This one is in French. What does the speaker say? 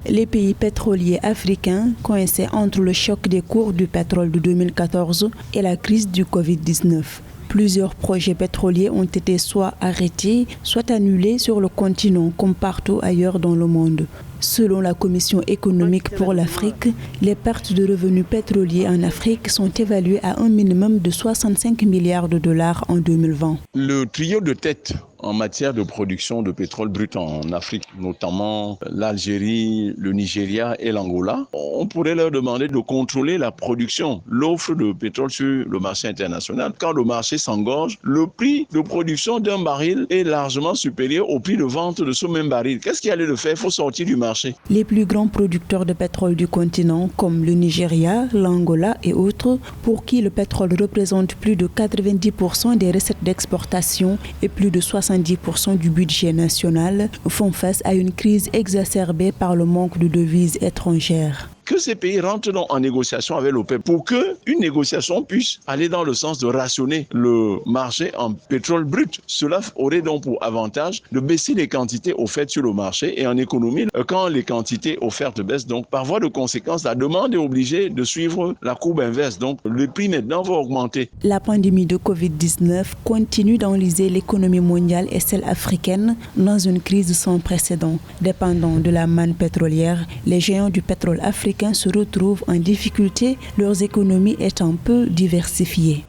Les pays pétroliers africains coincés entre le choc des cours du pétrole de 2014 et la crise du Covid-19. Plusieurs projets pétroliers ont été soit arrêtés, soit annulés sur le continent comme partout ailleurs dans le monde. Selon la Commission économique pour l'Afrique, les pertes de revenus pétroliers en Afrique sont évaluées à un minimum de 65 milliards de dollars en 2020. Le trio de tête en matière de production de pétrole brut en Afrique, notamment l'Algérie, le Nigeria et l'Angola, on pourrait leur demander de contrôler la production, l'offre de pétrole sur le marché international. Quand le marché s'engorge, le prix de production d'un baril est largement supérieur au prix de vente de ce même baril. Qu'est-ce qu'il y a lieu de faire? Il faut sortir du marché. Les plus grands producteurs de pétrole du continent, comme le Nigeria, l'Angola et autres, pour qui le pétrole représente plus de 90% des recettes d'exportation et plus de 70% du budget national, font face à une crise exacerbée par le manque de devises étrangères. Que ces pays rentrent donc en négociation avec l'OPEP pour qu'une négociation puisse aller dans le sens de rationner le marché en pétrole brut. Cela aurait donc pour avantage de baisser les quantités offertes sur le marché et en économie. Quand les quantités offertes baissent, donc par voie de conséquence, la demande est obligée de suivre la courbe inverse. Donc le prix maintenant va augmenter. La pandémie de Covid-19 continue d'enliser l'économie mondiale et celle africaine dans une crise sans précédent. Dépendant de la manne pétrolière, les géants du pétrole africain se retrouvent en difficulté, leurs économies étant peu diversifiées.